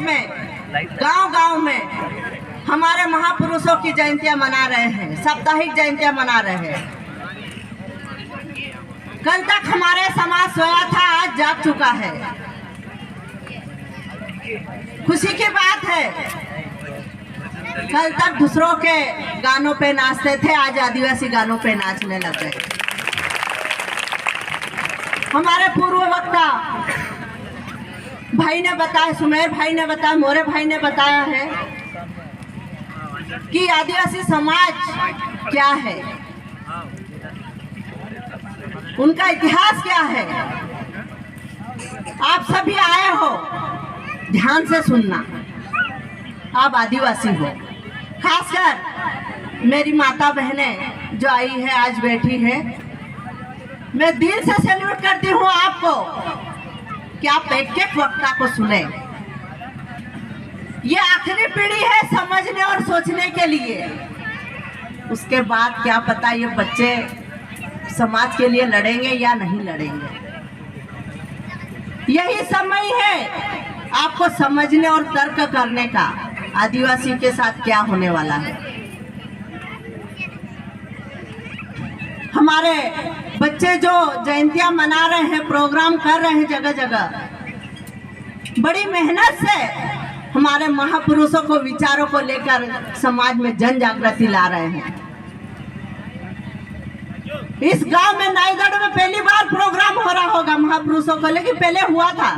में गांव-गांव में हमारे महापुरुषों की जयंतियां मना रहे हैं, साप्ताहिक जयंतियां मना रहे हैं। कल तक हमारे समाज सोया था, आज जाग चुका है। खुशी की बात है, कल तक दूसरों के गानों पे नाचते थे, आज आदिवासी गानों पे नाचने लग गए। हमारे पूर्व वक्ता भाई ने बताया, सुमेर भाई ने बताया, मोरे भाई ने बताया है कि आदिवासी समाज क्या है, उनका इतिहास क्या है। आप सभी आए हो, ध्यान से सुनना। आप आदिवासी हो, खासकर मेरी माता बहनें जो आई है, आज बैठी है, मैं दिल से सैल्यूट करती हूँ आपको कि आप एक-एक वक्ता को सुने। ये आखिरी पीढ़ी है समझने और सोचने के लिए। उसके बाद क्या पता ये बच्चे समाज के लिए लड़ेंगे या नहीं लड़ेंगे। यही समय है आपको समझने और तर्क करने का, आदिवासी के साथ क्या होने वाला है। हमारे बच्चे जो जयंतियां मना रहे हैं, प्रोग्राम कर रहे हैं जगह जगह, बड़ी मेहनत से हमारे महापुरुषों को, विचारों को लेकर समाज में जन जागृति ला रहे हैं। इस गांव में नाईगढ़ में पहली बार प्रोग्राम हो रहा होगा महापुरुषों को, लेकिन पहले हुआ था।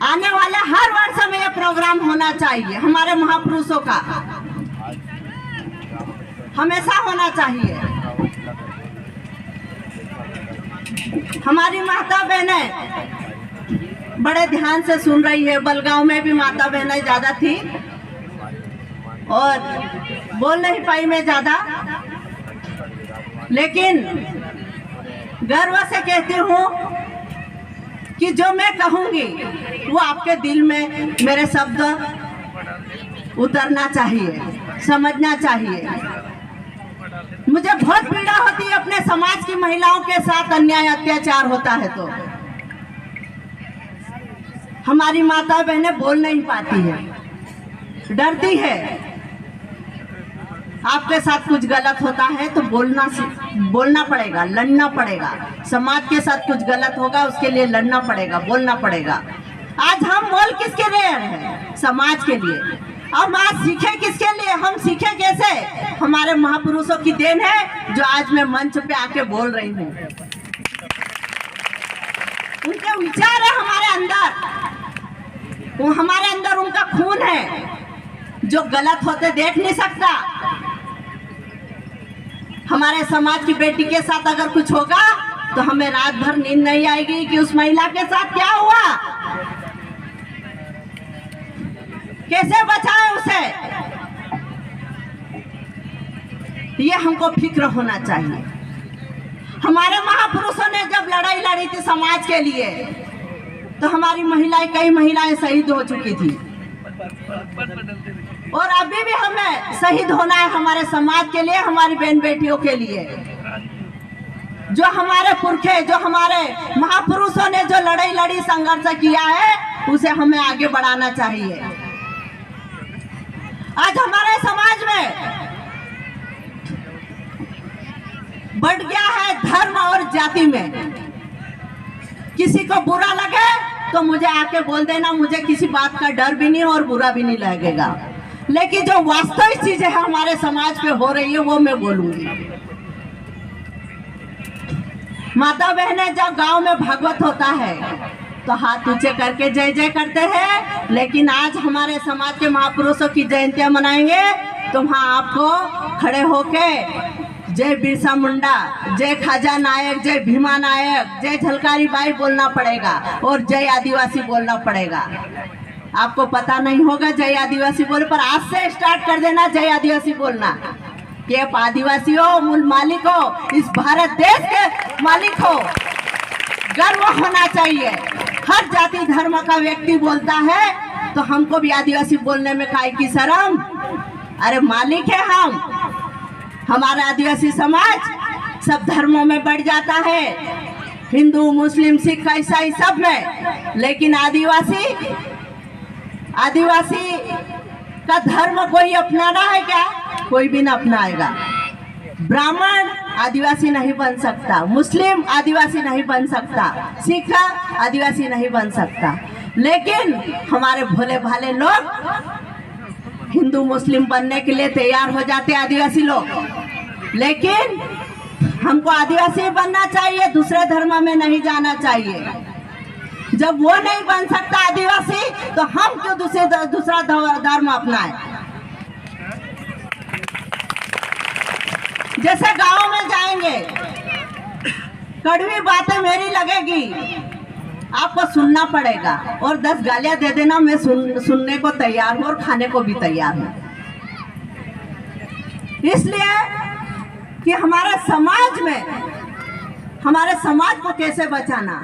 आने वाले हर वर्ष में यह प्रोग्राम होना चाहिए। हमारे महापुरुषों का हमेशा होना चाहिए। हमारी माता बहनें बड़े ध्यान से सुन रही है। बलगांव में भी माता बहनें ज्यादा थी और बोल नहीं पाई मैं ज्यादा, लेकिन गर्व से कहती हूँ कि जो मैं कहूँगी वो आपके दिल में मेरे शब्द उतरना चाहिए, समझना चाहिए। मुझे बहुत पीड़ा होती है अपने समाज की महिलाओं के साथ अन्याय अत्याचार होता है तो हमारी माता बहनें बोल नहीं पाती है, डरती है। आपके साथ कुछ गलत होता है तो बोलना पड़ेगा, लड़ना पड़ेगा। समाज के साथ कुछ गलत होगा, उसके लिए लड़ना पड़ेगा, बोलना पड़ेगा। आज हम बोल किसके लिए रहे हैं? समाज के लिए। अब आज सीखे किसके लिए? हम सीखे कैसे? हमारे महापुरुषों की देन है जो आज मैं मंच पे आके बोल रही हूँ। उनके विचार है हमारे अंदर, वो हमारे अंदर उनका खून है जो गलत होते देख नहीं सकता। हमारे समाज की बेटी के साथ अगर कुछ होगा तो हमें रात भर नींद नहीं आएगी कि उस महिला के साथ क्या हुआ, कैसे बचाएं उसे। ये हमको फिक्र होना चाहिए। हमारे महापुरुषों ने जब लड़ाई लड़ी थी समाज के लिए तो हमारी महिलाएं, कई महिलाएं शहीद हो चुकी थी और अभी भी हमें शहीद होना है हमारे समाज के लिए, हमारी बहन बेटियों के लिए। जो हमारे पुरखे, जो हमारे महापुरुषों ने जो लड़ाई लड़ी, संघर्ष किया है, उसे हमें आगे बढ़ाना चाहिए। आज हमारे समाज में बढ़ गया है धर्म और जाति में। किसी को बुरा लगे तो मुझे आके बोल देना, मुझे किसी बात का डर भी नहीं और बुरा भी नहीं लगेगा। लेकिन जो वास्तविक चीजें हमारे समाज पे हो रही है वो मैं बोलूंगी। माता बहनें जब गांव में भागवत होता है तो हाथ ऊंचे करके जय जय करते हैं, लेकिन आज हमारे समाज के महापुरुषों की जयंतियां मनाएंगे तो वहाँ आपको खड़े होके जय बिरसा मुंडा, जय खाजा नायक, जय भीमा नायक, जय झलकारी बाई बोलना पड़ेगा और जय आदिवासी बोलना पड़ेगा। आपको पता नहीं होगा जय आदिवासी बोले, पर आज से स्टार्ट कर देना जय आदिवासी बोलना कि आप आदिवासी हो, मूल मालिक हो, इस भारत देश के मालिक हो। गर्व होना चाहिए। हर जाति धर्म का व्यक्ति बोलता है तो हमको भी आदिवासी बोलने में काहे की शर्म? अरे मालिक है हम। हमारा आदिवासी समाज सब धर्मों में बढ़ जाता है, हिंदू मुस्लिम सिख ईसाई सब में, लेकिन आदिवासी का धर्म कोई अपनाना है क्या? कोई भी ना अपनाएगा। ब्राह्मण आदिवासी नहीं बन सकता, मुस्लिम आदिवासी नहीं बन सकता, सिख आदिवासी नहीं बन सकता। लेकिन हमारे भोले भाले लोग हिंदू मुस्लिम बनने के लिए तैयार हो जाते आदिवासी लोग। लेकिन हमको आदिवासी बनना चाहिए, दूसरे धर्म में नहीं जाना चाहिए। जब वो नहीं बन सकता आदिवासी, तो हम क्यों दूसरा धर्म अपनाएं? जैसे गांव में जाएंगे, कड़वी बातें मेरी लगेगी, आपको सुनना पड़ेगा, और 10 गालियां दे देना, मैं सुनने को तैयार हूँ और खाने को भी तैयार हूँ। इसलिए कि हमारे समाज को कैसे बचाना,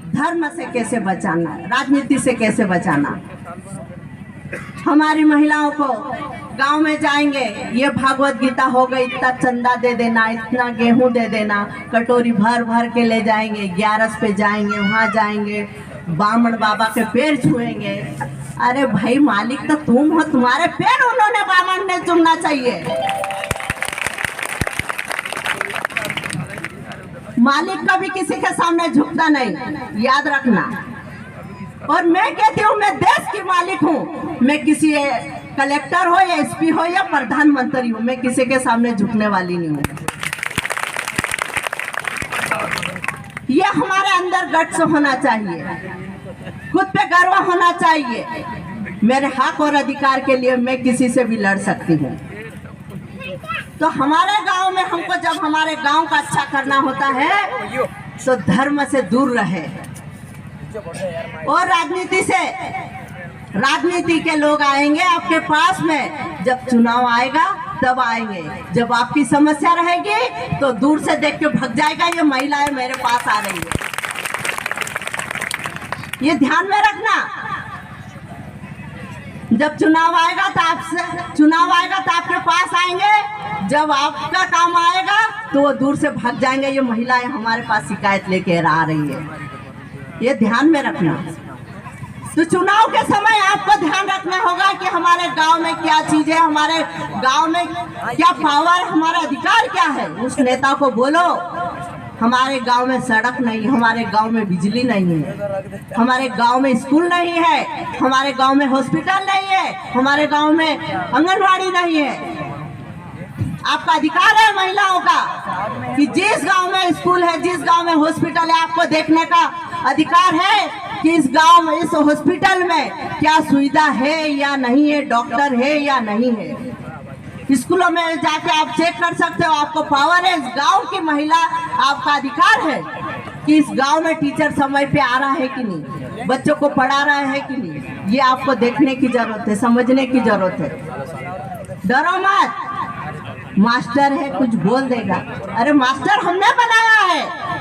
धर्म से कैसे बचाना, राजनीति से कैसे बचाना। हमारी महिलाओं को गांव में जाएंगे, ये भागवत गीता हो गई, इतना चंदा दे देना, इतना गेहूं दे देना, कटोरी भर भर के ले जाएंगे, 11 पे जाएंगे, वहां जाएंगे, बामण बाबा के पैर छुएंगे। अरे भाई, मालिक तो तुम हो, तुम्हारे पैर उन्होंने बामण ने चुनना चाहिए। मालिक कभी किसी के सामने झुकता नहीं, याद रखना। और मैं कहती हूँ, मैं देश की मालिक हूँ, मैं किसी कलेक्टर हो या एसपी हो या प्रधानमंत्री हूँ, मैं किसी के सामने झुकने वाली नहीं हूँ। ये हमारे अंदर गट्स होना चाहिए, खुद पे गर्व होना चाहिए। मेरे हक और अधिकार के लिए मैं किसी से भी लड़ सकती हूँ। तो हमारे गांव में हमको जब हमारे गांव का अच्छा करना होता है, तो धर्म से दूर रहे, और राजनीति के लोग आएंगे आपके पास में, जब चुनाव आएगा तब आएंगे। जब आपकी समस्या रहेगी तो दूर से देख के भाग जाएगा, ये महिलाएं मेरे पास आ रही है। ये ध्यान में रखना। जब चुनाव आएगा तो आपके पास आएंगे, जब आपका काम आएगा तो वो दूर से भाग जाएंगे, ये महिलाएं हमारे पास शिकायत लेके आ रही है। ये ध्यान में रखना। तो चुनाव के समय आपको ध्यान रखना होगा कि हमारे गांव में क्या चीज है, हमारे गांव में क्या पावर, हमारा अधिकार क्या है। उस नेता को बोलो, हमारे गांव में सड़क नहीं, हमारे गांव में बिजली नहीं है, हमारे गांव में स्कूल नहीं है, हमारे गांव में हॉस्पिटल नहीं है, हमारे गांव में आंगनवाड़ी नहीं है। आपका अधिकार है महिलाओं का कि जिस गांव में स्कूल है, जिस गांव में हॉस्पिटल है, आपको देखने का अधिकार है कि इस गांव में, इस हॉस्पिटल में क्या सुविधा है या नहीं है, डॉक्टर है या नहीं है। स्कूलों में जाके आप चेक कर सकते हो, आपको पावर है। इस गांव की महिला, आपका अधिकार है कि इस गांव में टीचर समय पे आ रहा है कि नहीं, बच्चों को पढ़ा रहा है कि नहीं। ये आपको देखने की जरूरत है, समझने की जरूरत है। डरो मत, मास्टर है कुछ बोल देगा, अरे मास्टर हमने बनाया है।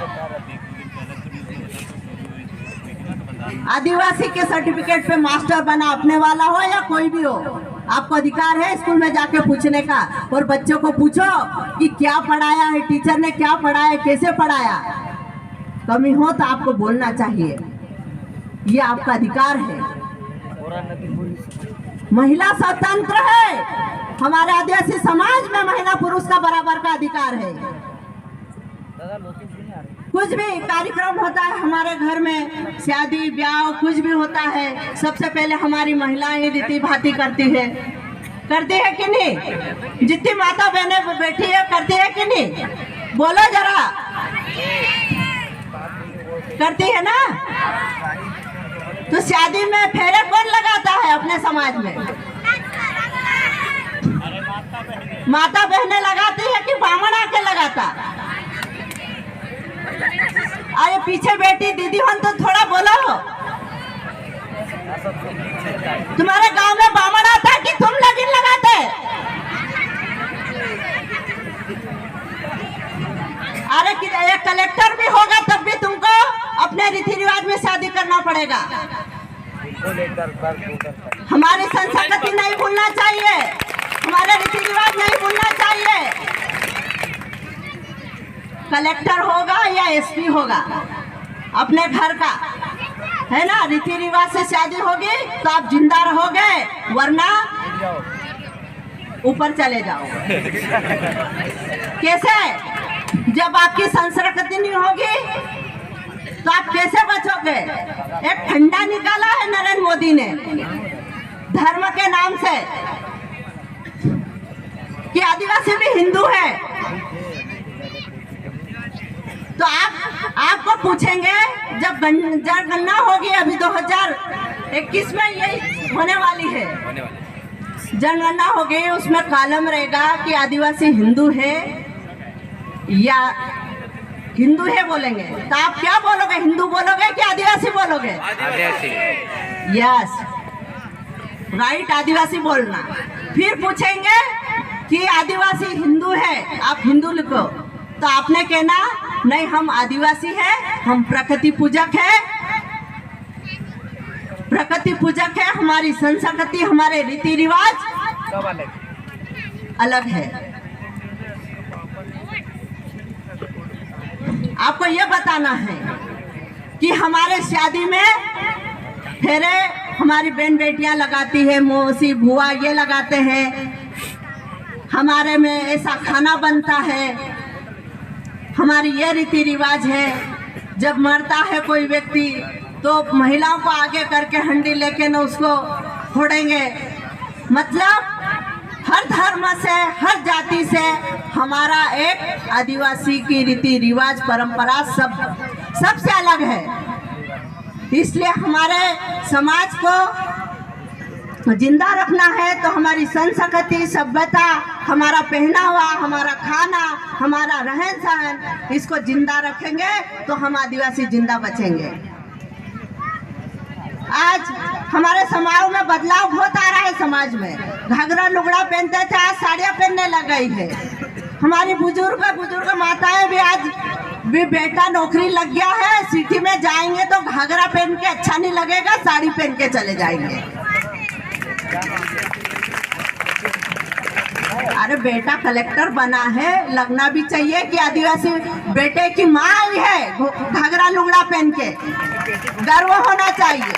आदिवासी के सर्टिफिकेट पे मास्टर बना, अपने वाला हो या कोई भी हो, आपको अधिकार है स्कूल में जाके पूछने का। और बच्चों को पूछो कि क्या पढ़ाया है, टीचर ने क्या पढ़ाया, कैसे पढ़ाया। कमी हो तो आपको बोलना चाहिए, ये आपका अधिकार है। महिला स्वतंत्र है। हमारे आदिवासी समाज में महिला पुरुष का बराबर का अधिकार है। कुछ भी कार्यक्रम होता है हमारे घर में, शादी ब्याह कुछ भी होता है, सबसे पहले हमारी महिलाएं रीति भांति करती है कि नहीं? जितनी माता बहनें बैठी है करती है कि नहीं? बोलो जरा, करती है ना? तो शादी में फेरे कौन लगाता है अपने समाज में? माता बहनें लगाती है कि बामण आके लगाता? अरे पीछे बेटी दीदी हो तो थोड़ा बोलो। तुम्हारे गांव में बामण आता है कि तुम लगन लगाते? अरे कि एक कलेक्टर भी होगा तब भी तुमको अपने रीति रिवाज में शादी करना पड़ेगा। हमारी संस्कृति नहीं भूलना चाहिए, हमारे रीति रिवाज नहीं भूलना चाहिए। कलेक्टर होगा या एसपी होगा अपने घर का, है ना। रीति रिवाज से शादी होगी तो आप जिंदा रहोगे, वरना ऊपर चले जाओ। कैसे? जब आपकी संस्कृति नहीं होगी तो आप कैसे बचोगे? एक फंडा निकाला है नरेंद्र मोदी ने धर्म के नाम से कि आदिवासी भी हिंदू है। तो आपको पूछेंगे, जब जनगणना होगी अभी 2021 में यही होने वाली है, जनगणना होगी, उसमें कॉलम रहेगा कि आदिवासी हिंदू है या हिंदू है बोलेंगे, तो आप क्या बोलोगे? हिंदू बोलोगे कि आदिवासी बोलोगे? आदिवासी। यस, राइट, आदिवासी बोलना। फिर पूछेंगे कि आदिवासी हिंदू है, आप हिंदू लिखो, तो आपने कहना नहीं, हम आदिवासी है, हम प्रकृति पूजक है, प्रकृति पूजक है, हमारी संस्कृति, हमारे रीति रिवाज अलग है। आपको ये बताना है कि हमारे शादी में फेरे हमारी बहन बेटियां लगाती है, मौसी बुआ ये लगाते हैं, हमारे में ऐसा खाना बनता है, हमारी ये रीति रिवाज है। जब मरता है कोई व्यक्ति तो महिलाओं को आगे करके हंडी लेके न उसको फोड़ेंगे। मतलब हर धर्म से, हर जाति से हमारा एक आदिवासी की रीति रिवाज परंपरा सबसे अलग है। इसलिए हमारे समाज को जिंदा रखना है तो हमारी संस्कृति, सभ्यता, हमारा पहनावा, हमारा खाना, हमारा रहन सहन, इसको जिंदा रखेंगे तो हम आदिवासी जिंदा बचेंगे। आज हमारे समाज में बदलाव बहुत आ रहा है। समाज में घाघरा लुगड़ा पहनते थे, आज साड़ियाँ पहनने लग गई है। हमारी बुजुर्ग माताएं भी आज भी बेटा नौकरी लग गया है, सिटी में जाएंगे तो घाघरा पहन के अच्छा नहीं लगेगा, साड़ी पहन के चले जाएंगे। अरे बेटा कलेक्टर बना है, लगना भी चाहिए कि आदिवासी बेटे की माँ आई है घाघरा लुगड़ा पहन के, गर्व होना चाहिए।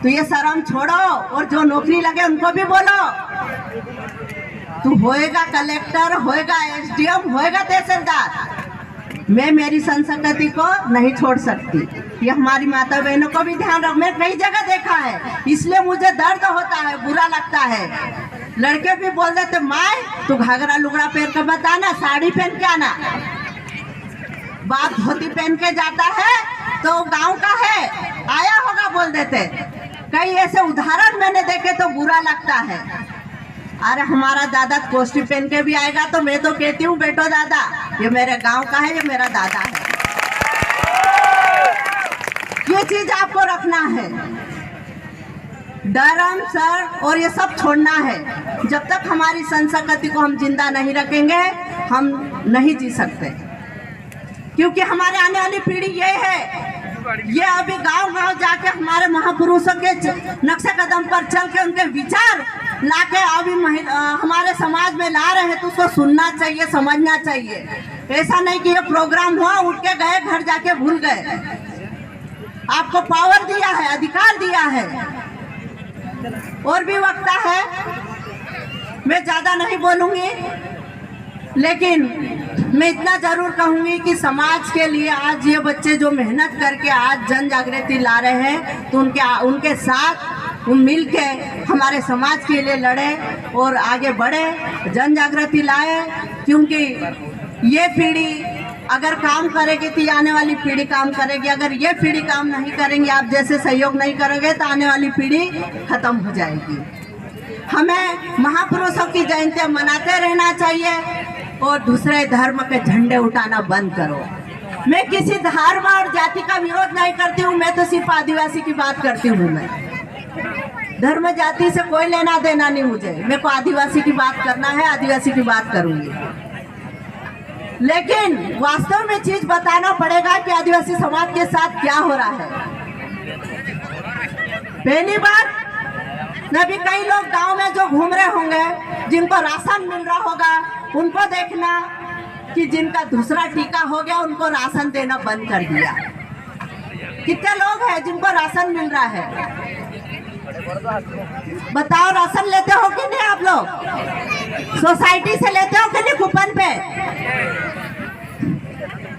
तो ये शर्म छोड़ो और जो नौकरी लगे उनको भी बोलो, तू होएगा कलेक्टर, होएगा एसडीएम, होएगा तहसीलदार। मैं मेरी संस्कृति को नहीं छोड़ सकती। ये हमारी माता बहनों को भी ध्यान रख। मैं कई जगह देखा है, इसलिए मुझे दर्द होता है, बुरा लगता है। लड़के भी बोल देते, माँ तू घाघरा लुगड़ा पहन के बताना, साड़ी पहन के आना। बाप धोती पहन के जाता है तो गांव का है, आया होगा बोल देते। कई ऐसे उदाहरण मैंने देखे तो बुरा लगता है। अरे हमारा दादा कोष्टी पहन के भी आएगा तो मैं तो कहती हूँ, बेटो दादा ये मेरे गांव का है, ये मेरा दादा है। ये चीज आपको रखना है, धर्म सर और ये सब छोड़ना है। जब तक हमारी संस्कृति को हम जिंदा नहीं रखेंगे हम नहीं जी सकते, क्योंकि हमारे आने वाली पीढ़ी ये है, ये अभी गांव-गांव जाके हमारे महापुरुषों के नक्शे कदम पर चल के उनके विचार लाके अभी हमारे समाज में ला रहे हैं, तो उसको सुनना चाहिए, समझना चाहिए। ऐसा नहीं कि ये प्रोग्राम हुआ उठ के गए घर जाके भूल गए। आपको पावर दिया है, अधिकार दिया है। और भी वक्ता है, मैं ज्यादा नहीं बोलूंगी, लेकिन मैं इतना जरूर कहूंगी कि समाज के लिए आज ये बच्चे जो मेहनत करके आज जन जागृति ला रहे हैं, तो उनके साथ मिल के हमारे समाज के लिए लड़े और आगे बढ़े, जन जागृति लाए। क्योंकि ये पीढ़ी अगर काम करेगी तो आने वाली पीढ़ी काम करेगी। अगर ये पीढ़ी काम नहीं करेंगे, आप जैसे सहयोग नहीं करोगे, तो आने वाली पीढ़ी खत्म हो जाएगी। हमें महापुरुषों की जयंतियां मनाते रहना चाहिए और दूसरे धर्म के झंडे उठाना बंद करो। मैं किसी धर्म और जाति का विरोध नहीं करती हूँ, मैं तो सिर्फ आदिवासी की बात करती हूँ। मैं धर्म जाति से कोई लेना देना नहीं मुझे, मेरे को आदिवासी की बात करना है, आदिवासी की बात करूंगी। लेकिन वास्तव में चीज बताना पड़ेगा कि आदिवासी समाज के साथ क्या हो रहा है। पहली बात, अभी कई लोग गांव में जो घूम रहे होंगे, जिनको राशन मिल रहा होगा, उनको देखना कि जिनका दूसरा टीका हो गया उनको राशन देना बंद कर दिया। कितने लोग हैं जिनको राशन मिल रहा है? बताओ, राशन लेते हो कि नहीं आप लोग? सोसाइटी से लेते हो कि नहीं कूपन पे?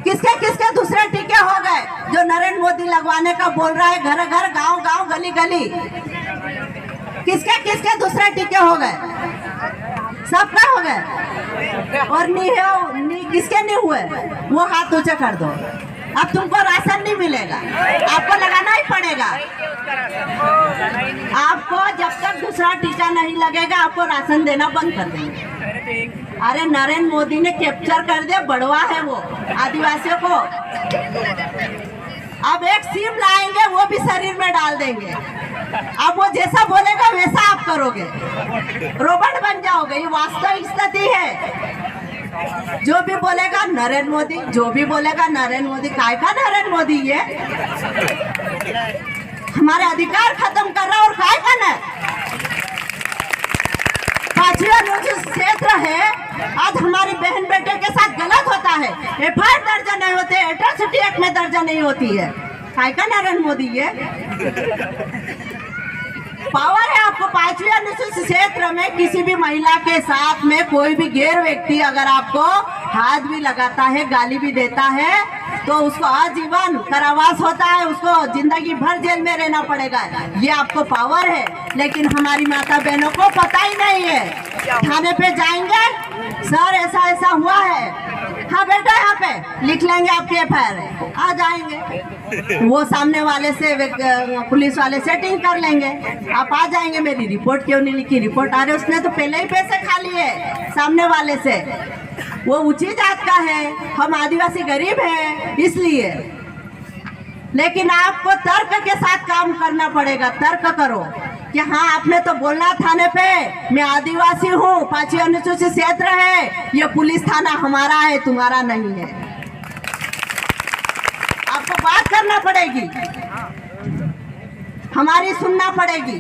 किसके किसके दूसरे टीके हो गए जो नरेंद्र मोदी लगवाने का बोल रहा है? घर घर, गांव गांव, गली गली, किसके किसके दूसरे टीके हो गए? सबका हो गए। और किसके नहीं हुए वो हाथ ऊंचा कर दो। अब तुमको राशन नहीं मिलेगा, आपको लगाना ही पड़ेगा। आपको जब तक दूसरा टीका नहीं लगेगा आपको राशन देना बंद कर देंगे। अरे नरेंद्र मोदी ने कैप्चर कर दिया, बढ़वा है वो आदिवासियों को। अब एक सिम लाएंगे वो भी शरीर में डाल देंगे। अब वो जैसा बोलेगा वैसा आप करोगे, रोबोट बन जाओगे। ये वास्तविक स्थिति है। जो भी बोलेगा नरेंद्र मोदी, जो भी बोलेगा नरेंद्र मोदी। काय का नरेंद्र मोदी? ये हमारे अधिकार खत्म कर रहा और काय का न 5वीं अनुसूचित क्षेत्र है। आज हमारी बहन बेटे के साथ गलत होता है, एफआईआर दर्ज नहीं होते, एट्रोसिटी एक्ट में दर्ज नहीं होती है। काय का नरेंद्र मोदी? ये पावर है आपको। 5वीं अनुसूचित क्षेत्र में किसी भी महिला के साथ में कोई भी गैर व्यक्ति अगर आपको हाथ भी लगाता है, गाली भी देता है, तो उसको आजीवन कारावास होता है, उसको जिंदगी भर जेल में रहना पड़ेगा। ये आपको पावर है, लेकिन हमारी माता बहनों को पता ही नहीं है। थाने पे जाएंगे, सर ऐसा ऐसा हुआ है, हाँ बेटा यहाँ पे लिख लेंगे आपके एफआईआर, आ जाएंगे। वो सामने वाले से पुलिस वाले सेटिंग कर लेंगे, आप आ जाएंगे। मेरी रिपोर्ट क्यों नहीं लिखी? रिपोर्ट आ रही, उसने तो पहले ही पैसे खा लिए सामने वाले से। वो ऊंची जात का है, हम आदिवासी गरीब हैं इसलिए। लेकिन आपको तर्क के साथ काम करना पड़ेगा। तर्क करो कि हाँ आपने तो बोलना थाने पे, मैं आदिवासी हूँ, 5वीं अनुसूचित क्षेत्र है, ये पुलिस थाना हमारा है, तुम्हारा नहीं है। आपको बात करना पड़ेगी, हमारी सुनना पड़ेगी।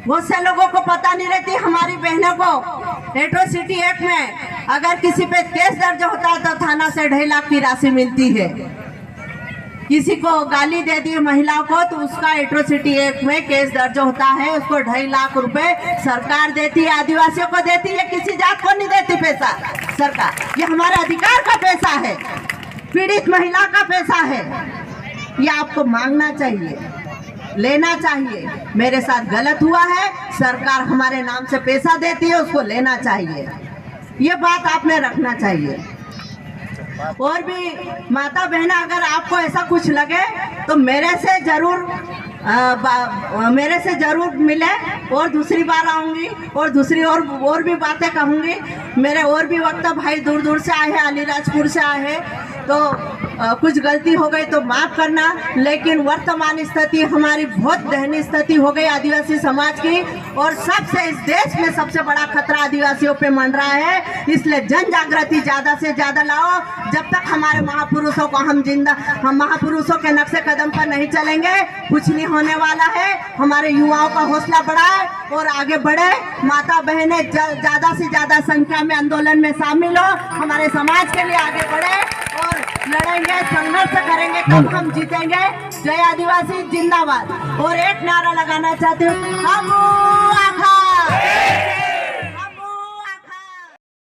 बहुत से लोगों को पता नहीं रहती, हमारी बहनों को एट्रोसिटी एक्ट में अगर किसी पे केस दर्ज होता है तो थाना से 2.5 लाख की राशि मिलती है। किसी को गाली दे दी महिला को तो उसका एट्रोसिटी एक्ट में केस दर्ज होता है, उसको 2.5 लाख रुपए सरकार देती है, आदिवासियों को देती है, किसी जात को नहीं देती पैसा सरकार। ये हमारे अधिकार का पैसा है, पीड़ित महिला का पैसा है। ये आपको मांगना चाहिए, लेना चाहिए। मेरे साथ गलत हुआ है, सरकार हमारे नाम से पैसा देती है, उसको लेना चाहिए। ये बात आप में रखना चाहिए। और भी माता बहना, अगर आपको ऐसा कुछ लगे तो मेरे से जरूर मिले, और दूसरी बार आऊंगी और दूसरी और भी बातें कहूंगी। मेरे और भी वक्त भाई दूर दूर से आए हैं, अलीराजपुर से आए हैं, तो कुछ गलती हो गई तो माफ करना। लेकिन वर्तमान स्थिति हमारी बहुत दयनीय स्थिति हो गई आदिवासी समाज की, और सबसे इस देश में सबसे बड़ा खतरा आदिवासियों पे मंडरा है। इसलिए जन जागृति ज्यादा से ज्यादा लाओ। जब तक हमारे महापुरुषों को हम महापुरुषों के नक्शे कदम पर नहीं चलेंगे कुछ नहीं होने वाला है। हमारे युवाओं का हौसला बढ़ाए और आगे बढ़े। माता बहनें ज्यादा से ज्यादा संख्या में आंदोलन में शामिल हो, हमारे समाज के लिए आगे बढ़े और लड़ेंगे, संघर्ष करेंगे, तब हम जीतेंगे। जय आदिवासी जिंदाबाद। और एक नारा लगाना चाहती हूँ, हम